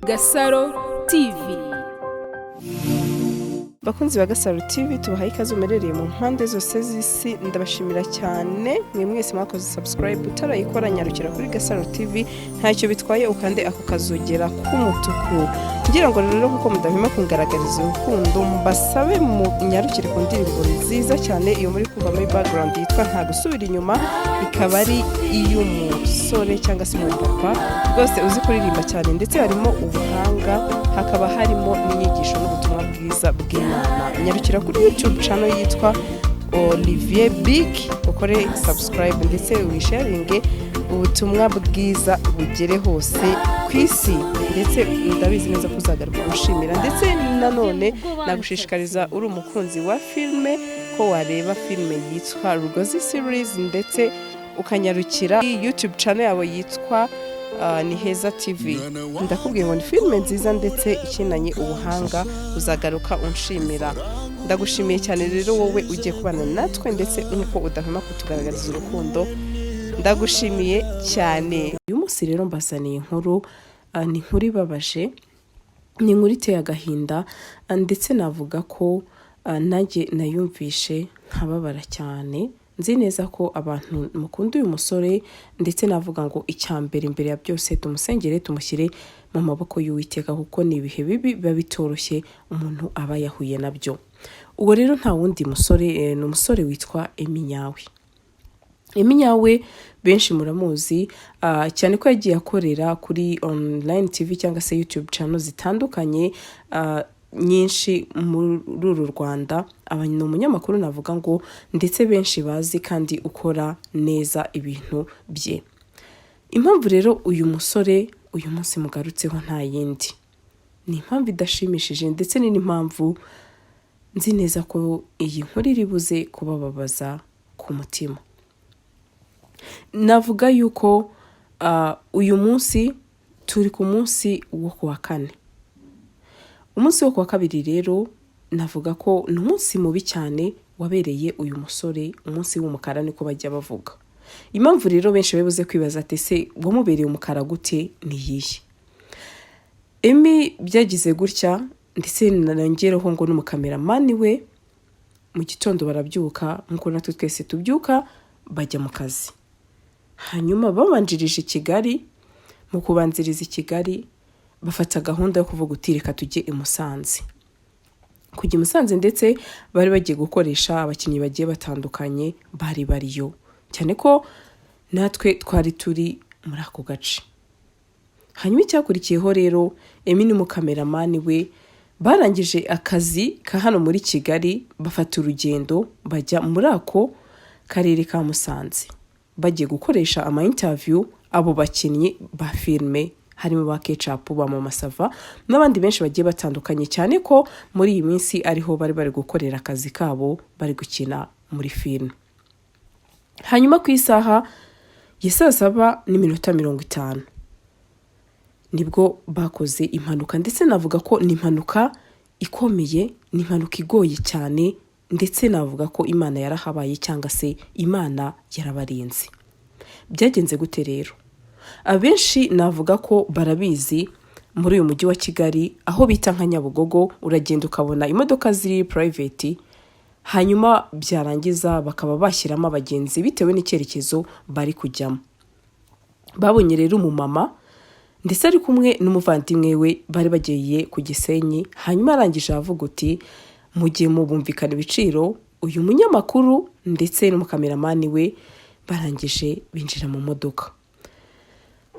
Gasaro TV. Bakunzi ba Gasaro TV tubahaye ikaze umerereye mu mpande zose z'isi, ndabashimira cyane mwe mwese mwakoze subscribe utarayikora nyarukira kuri Gasaro TV, ntacyo bitwaye ukande ako kazogera k'umutuku ngira ngo rero kuko mudahima kungaragariza urukundo mbasabe mu nyarukire ku ndirimbo nziza cyane iyo muri kumva muri background yitwa nta gusubira inyuma, ikaba ari iy'umusore cyangwa se umupapa rwose uzi kuririmba cyane ndetse harimo ubuhanga, hakaba harimo n'inyigisho n'ubutumwa bwiza bw'Imana. Nyarukira kuri YouTube channel yitwa Olivier Big, ukore subscribe ndetse wisharinge ubutumwa bwiza bugere hose ku isi, ndetse ndabizi neza ko uzagaruka gushimira, ndetse nanone nagushishikariza uri umukunzi wa filme ko wareba filme yitwa Rugozi series, ndetse ukanyarukira YouTube channel yabo yitwa ni Heza TV. Ndakubwiye ngo ni filme nziza ndetse ikinanye ubuhanga, uzagaruka unshimira. Ndagushimiye cyane rero wowe ugiye kubana natwe ndetse nuko udahema kutugaragariza urukundo, ndagushimiye cyane. Uyu munsi rero mbasaniye inkuru, ni inkuru ibabaje, ni inkuru iteye agahinda, ndetse navuga ko nanjye nayumvishe nkababara cyane. Nzi neza ko abantu mukunda uyu musore, ndetse navuga ngo icyambere imbere ya byose tumusengere tumushyire mu maboko y'Uwiteka, kuko ni ibihe bibi biba bitoroshye umuntu aba yahuye nabyo. Uwo rero nta wundi musore, ni umusore witwa Eminyawe. Eminyawe benshi muramuzi cyane ko yagiye akorera kuri online TV cyangwa se YouTube channel zitandukanye nyinshi muri uru Rwanda. Ni umunyamakuru navuga ngo ndetse benshi bazi kandi ukora neza ibintu bye. Impamvu rero uyu musore uyu munsi mugarutseho nta yindi, ni impamvu idashimishije ndetse ni n'impamvu nzi neza ko iyi nkuru iri buze kubababaza ku mutima. Navuga yuko uyu munsi turi ku munsi wo kuwa kane. Umunsi wo kuwa kabiri rero navuga ko ni umunsi mubi cyane wabereye uyu musore, umunsi w'umukara niko bajya bavuga. Impamvu rero benshi babuze kwibaza ati se wamubereye umukara gute ni yihe? Emi byagize gutya, ndetse nanongereho ngo n'umukameramani we mu gitondo barabyuka nkuko natwe twese tubyuka bajya mu kazi. Hanyuma babanjirije Kigali, mu kubanziriza Kigali bafata gahunda yo kuvuga uti reka tujye i Musanze. Kujya i Musanze ndetse bari bagiye gukoresha abakinnyi bagiye batandukanye bari bariyo, cyane ko natwe twari turi muri ako gace. Hanyuma icyakurikiyeho rero Emi n'umukameramani we barangije akazi ka hano muri Kigali, bafata urugendo bajya muri ako karere ka Musanze, bagiye gukoresha ama interview abo bakinnyi ba filme, harimo ba Ketchup, ba Mama Sava n'abandi benshi bagiye batandukanye, cyane ko muri iyi minsi ariho bari gukorera akazi kabo, bari gukina muri filme. Hanyuma ku isaha ya 7:50 nibwo bakoze impanuka, ndetse navuga ko ni impanuka ikomeye, ni impanuka igoye cyane, ndetse navuga ko Imana yarahabaye cyangwa se Imana yarabarinze. Byagenze gute rero? Abenshi navuga ko barabizi muri uyu mujyi wa Kigali, aho bita nka Nyabugogo, uragenda ukabona imodoka ziri private, hanyuma byarangiza bakaba bashyiramo abagenzi bitewe n'icyerekezo bari kujyamo. Babonye rero umumama ndetse ari kumwe n'umuvandimwe we bari bagiye ku Gisenyi, hanyuma arangije avuga uti mugiye mubumvikana ibiciro. Uyu munyamakuru ndetse n'umukameramani we barangije binjira mu modoka.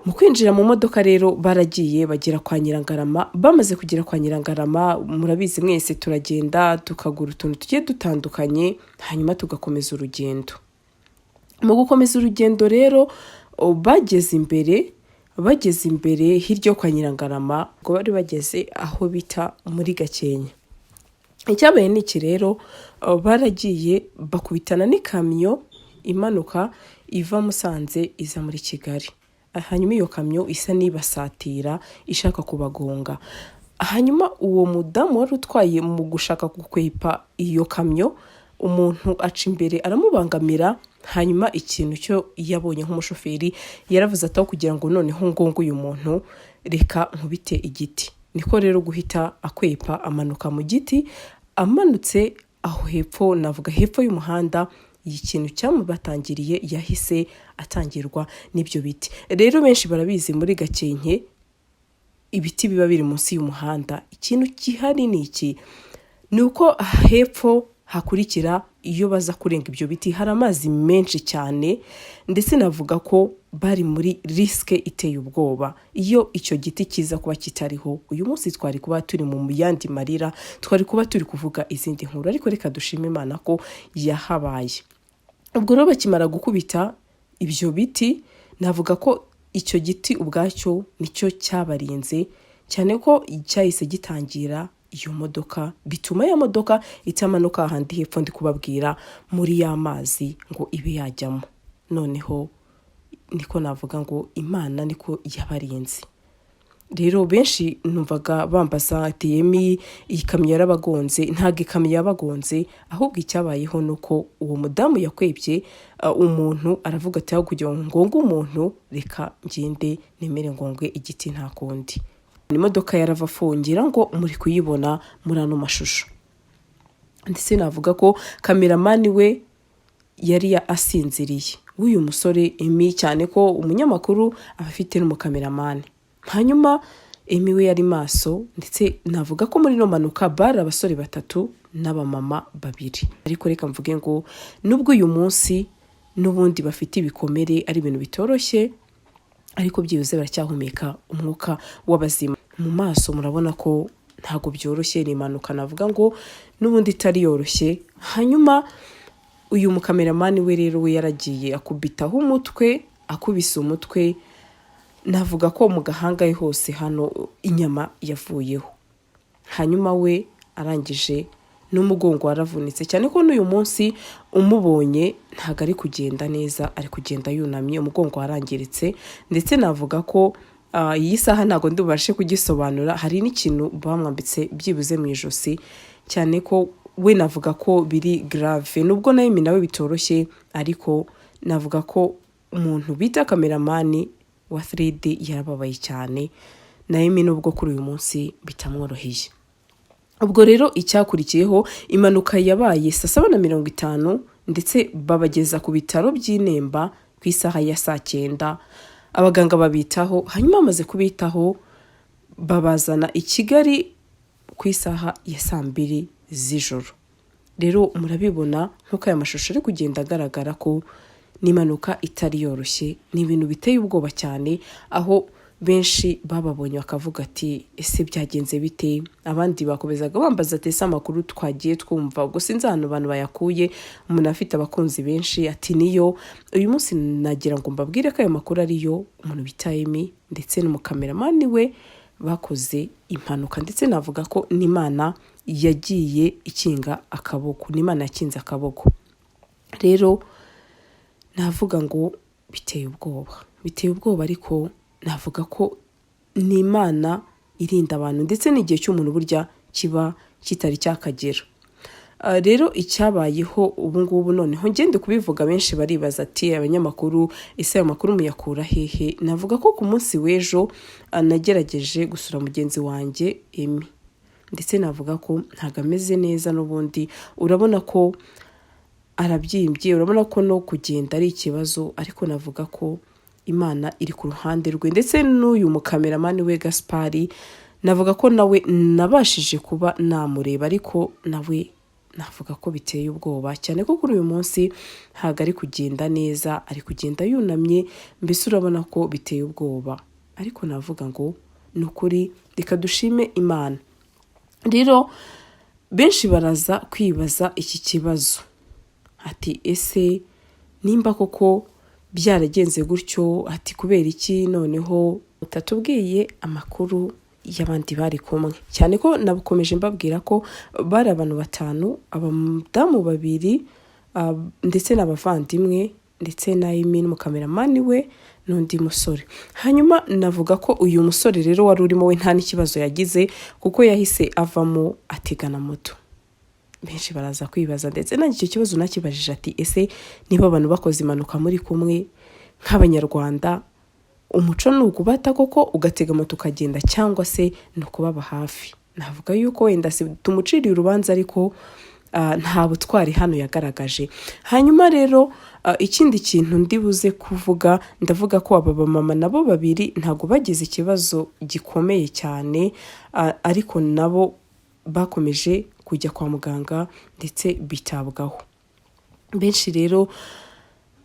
Mu kwinjira mu modoka rero baragiye bagera kwa Nyirangarama. Bamaze kugera kwa Nyirangarama, murabizi mwese turagenda tukagura utuntu tugiye dutandukanye, hanyuma tugakomeza urugendo. Mu gukomeza urugendo rero bageze imbere hirya kwa Nyirangarama, ngo bari bageze aho bita muri Gakenke. Icyabaye ni iki rero, baragiye bakubitana n'ikamyo imanuka iva Musanze iza muri Kigali. Hanyuma iyo kamyo isa n'ibasatira ishaka kubagonga. Hanyuma uwo mudamu wari utwaye mu gushaka gukwepa iyo kamyo umuntu aca imbere aramubangamira, hanyuma ikintu cyo yabonye nk'umushoferi yaravuze ataho kugira ngo noneho ngongo uyu muntu reka nkubite igiti. Niko rero guhita akwepa amanuka mu giti, amanutse aho hepfo, navuga hepfo y'umuhanda, ikintu cyamubatangiriye yahise atangirwa n'ibyo biti. Rero benshi barabizi muri Gakenke ibiti biba biri munsi y'umuhanda. Ikintu gihari ni iki, ni uko hepfo hakurikira iyo baza kurenga ibyo biti hari amazi menshi cyane, ndetse navuga ko bari muri risike iteye ubwoba. Iyo icyo giti kiza kuba kitariho, uyu munsi twari kuba turi mu yandi marira, twari kuba turi kuvuga izindi nkuru, ariko reka dushime Imana ko yahabaye. Ubwo rero bakimara gukubita ibyo biti, navuga ko icyo giti ubwacyo nicyo cyabarinze cyane, ko cyahise gitangira iyo modoka, bituma ya modoka itamanuka ahandi hepfo ndi kubabwira muri ya mazi ngo ibe yajyamo. Noneho niko navuga ngo Imana niko yabarinze. Rero benshi numvaga bambaza ati Emi, iyi kamyo yarabagonze. Ntabwo ikamyo yabagonze, ahubwo icyabayeho nuko uwo mudamu yakwebye umuntu, aravuga ati aho kugira ngo ngonge umuntu reka ngende nemere ngongwe igiti nta kundi. Imodoka yaravafungira ngo muri kuyibona muri ano mashusho. Ndetse navuga ko kameramani we yari asinziriye, w'uyu musore Emi, cyane ko umunyamakuru afite n'umukameramani. Hanyuma Emi we yari maso, ndetse navuga ko muri no manuka bari abasore 3 n'abamama 2. Ariko reka mvuge ngo nubwo uyu munsi n'ubundi bafite ibikomere ari ibintu bitoroshye, ariko byibuze baracyahumeka umwuka w'abazima. Mu maso murabona ko ntago byoroshye, ni impanuka navuga ngo n'ubundi itari yoroshye. Hanyuma uyu mukameramani we rero we yaragiye akubitaho umutwe, akubise umutwe, navuga ko mu gahanga hose hano inyama yavuyeho. Hanyuma we arangije n'umugongo waravunitse cyane ko n'uyu munsi umubonye ntago ari kugenda neza, ari kugenda yunamye, umugongo warangiritse. Ndetse navuga ko iyi saha ntago ndubashe kugisobanura, hari n'ikintu bamwambitse byibuze mu ijosi, cyane ko we navuga ko biri grave. Nubwo nayo nawe bitoroshye, ariko navuga ko umuntu bita kameramani wa 3D yarababaye cyane, nayo nubwo kuri uyu munsi bitamworoheye. Ubwo rero icyakurikiyeho, impanuka yabaye 7:50, ndetse babageza ku bitaro by'Inemba ku isaha ya 9. Abaganga babitaho, hanyuma amaze kubitaho babazana i Kigali ku isaha ya 2 z'ijoro. Rero murabibona nkuko aya mashusho ari kugenda agaragara ko n'impanuka itari yoroshye, ni ibintu biteye ubwoba cyane, aho benshi bababonye bakavuga ati ese byagenze bite. Abandi bakomezaga bambaza ati ese amakuru twagiye twumva, ubwo sinzi ahantu abantu bayakuye. Umuntu afite abakunzi benshi ati niyo. Uyu munsi nagira ngo mbabwire ko ayo makuru ariyo umuntu bita Emi ndetse n'umukameramani we bakoze impanuka. Ndetse navuga ko n'Imana yagiye ikinga akaboko, n'Imana yakinze akaboko. Rero navuga ngo biteye ubwoba, ariko navuga ko n'Imana irinda abantu, ndetse n'igihe cy'umuntu burya kiba kitari cyakagera. Rero icyabayeho ubu ngubu noneho ngende kubivuga, benshi baribaza ati abanyamakuru ese ayo makuru muyakura hehe. Navuga ko ku munsi w'ejo nagerageje gusura mugenzi wanjye Emi, ndetse navuga ko ntago ameze neza n'ubundi. Urabona ko arabyimbye, urabona ko no kugenda ari ikibazo, ariko navuga ko Imana iri ku ruhande rwe. Ndetse n'uyu mukameramani we Gaspari, navuga ko nawe nabashije kuba namureba, ariko nawe navuga ko biteye ubwoba cyane ko kuri uyu munsi ntago ari kugenda neza, ari kugenda yunamye. Mbese urabona ko biteye ubwoba, ariko navuga ngo nukuri reka dushime Imana. Rero benshi baraza kwibaza iki kibazo, ati ese nimba koko byaragenze gutyo, ati kubera iki noneho utatubwiye amakuru y'abandi bari kumwe. Cyane ko nabukomeje mbabwira ko bari abantu 5, abadamu 2 ndetse n'abavandimwe, ndetse na Emi n'umukameramani we n'undi musore. Hanyuma navuga ko uyu musore rero wari urimo we nta n'ikibazo yagize, kuko yahise avamo ategana moto. benshi baraza kwibaza, ndetse nanjye icyo kibazo nakibajije ati ese niba abantu bakoze impanuka muri kumwe nk'abanyarwanda, umuco ni ukubata koko ugatega moto ukagenda, cyangwa se ni ukubaba hafi? Navuga yuko wenda si tumuciriye urubanza, ariko nta butwari hano yagaragaje. Hanyuma rero ikindi kintu ndibuze kuvuga, ndavuga ko aba bamama nabo babiri ntago bagize ikibazo gikomeye cyane, ariko nabo bakomeje kujya kwa muganga ndetse bitabwaho. Benshi rero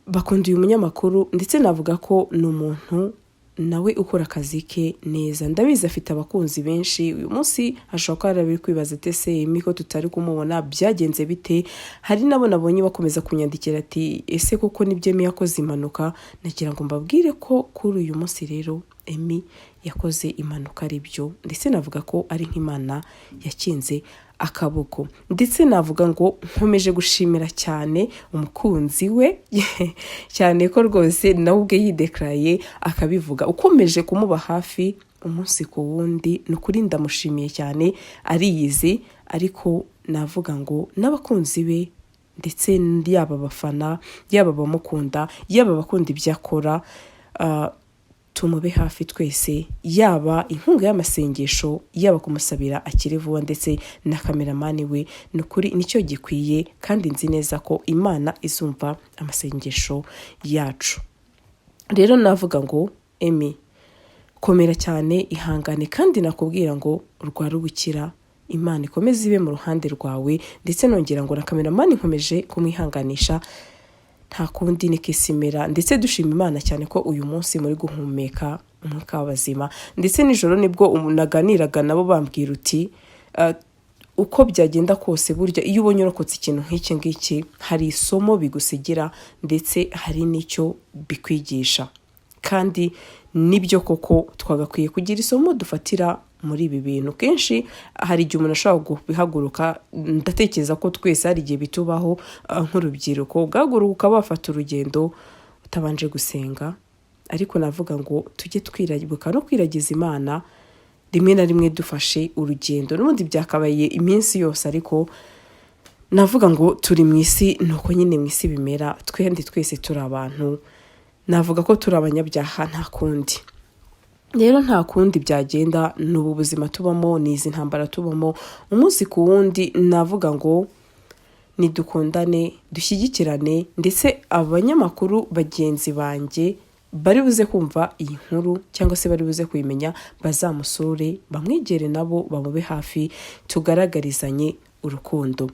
bakunda uyu munyamakuru, ndetse navuga ko ni umuntu nawe ukora akazi ke neza. Ndabizi afite abakunzi benshi. Uyu munsi ashobora kuba yarabiri kwibaza ati ese Emmy ko tutari kumubona byagenze bite? Hari nabo nabonye bakomeza kunyandikira ati ese koko nibyo Emmy yakoze impanuka? Nagira ngo mbabwire ko kuri uyu munsi rero Emmy yakoze impanuka ari byo, ndetse navuga ko ari nk'Imana yakinze akaboko. Ndetse navuga ngo nkomeje gushimira cyane umukunzi we cyane ko rwose nawe ubwe yidekaraye akabivuga, ukomeje kumuba hafi umunsi ku wundi. Ni ukuri ndamushimiye cyane, ariyizi. Ariko navuga ngo n'abakunzi be, ndetse yaba abafana, yaba abamukunda, yaba abakunda ibyo akora, tumube hafi twese, yaba inkunga y'amasengesho, yaba kumusabira akiri vuba, ndetse na kameramani we. Ni ukuri nicyo gikwiye, kandi nzi neza ko Imana izumva amasengesho yacu. Rero navuga ngo Emmy, komera cyane, ihangane, kandi nakubwira ngo urwara ubukira, Imana ikomeze ibe mu ruhande rwawe. Ndetse nongera ngo na kameramani nkomeje kumwihanganisha, nta kundi ni kisimera. Ndetse dushima Imana cyane ko uyu munsi muri guhumeka umwuka w'abazima. Ndetse nijoro nibwo naganiraga nabo bambwira uti uko byagenda kose, burya iyo ubonye urokotse ikintu nk'iki ngiki, hari isomo bigusigira, ndetse hari n'icyo bikwigisha. Kandi nibyo koko twagakwiye kugira isomo dufatira muri ibi bintu. Kenshi hari igihe umuntu ashobora guhaguruka, ndatekereza ko twese hari igihe bitubaho nk'urubyiruko, ugahaguruka bafata urugendo utabanje gusenga. Ariko navuga ngo tujye twiragibuka no kwiragiza Imana rimwe na rimwe dufashe urugendo. N'ubundi byakabaye iminsi yose, ariko navuga ngo turi mu isi, nuko nyine mu isi bimera. Twese turi abantu, navuga ko turi abanyabyaha, nta kundi. Rero nta kundi byagenda, n'ubu buzima tubamo, n'izi ntambara tubamo umunsi ku wundi. Navuga ngo nidukundane, dushyigikirane, ndetse abanyamakuru bagenzi banjye bari buze kumva iyi nkuru, cyangwa se bari buze kuyimenya, bazamusure, bamwegere, nabo bamube hafi, tugaragarizanye urukundo.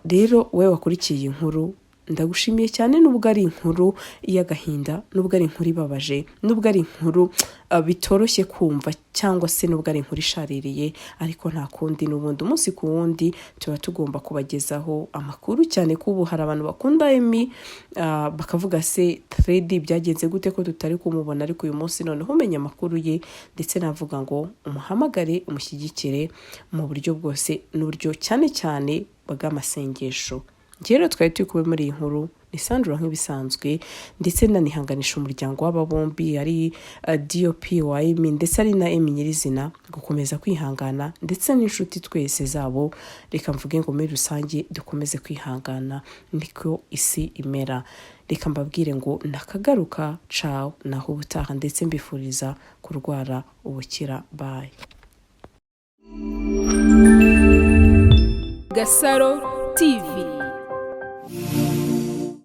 Rero wowe wakurikiye iyi nkuru, ndagushimiye cyane. Nubwo ari inkuru y'agahinda, nubwo ari inkuru ibabaje, nubwo ari inkuru bitoroshye kumva, cyangwa se nubwo ari inkuru ishaririye, ariko nta kundi, n'ubundi umunsi ku wundi tuba tugomba kubagezaho amakuru. Cyane ko ubu hari abantu bakunda Emmy, bakavuga se Freddy byagenze gute ko tutari kumubona, ariko uyu munsi noneho umenya amakuru ye. Ndetse navuga ngo umuhamagare, umushyigikire mu buryo bwose, n'uburyo cyane cyane bw'amasengesho. Rero twari turi kuba muri iyi nkuru, ni Sandra nk'ibisanzwe, ndetse nanihanganisha umuryango w'aba bombi, ari DOP wa Emmy, ndetse ari na Emmy nyirizina, gukomeza kwihangana, ndetse n'inshuti twese zabo. Reka mvuge ngo muri rusange dukomeze kwihangana, niko isi imera. Reka mbabwire ngo nakagaruka, ciao, naho ubutaha, ndetse mbifuriza kurwara ubukira. Bye. Gasaro TV.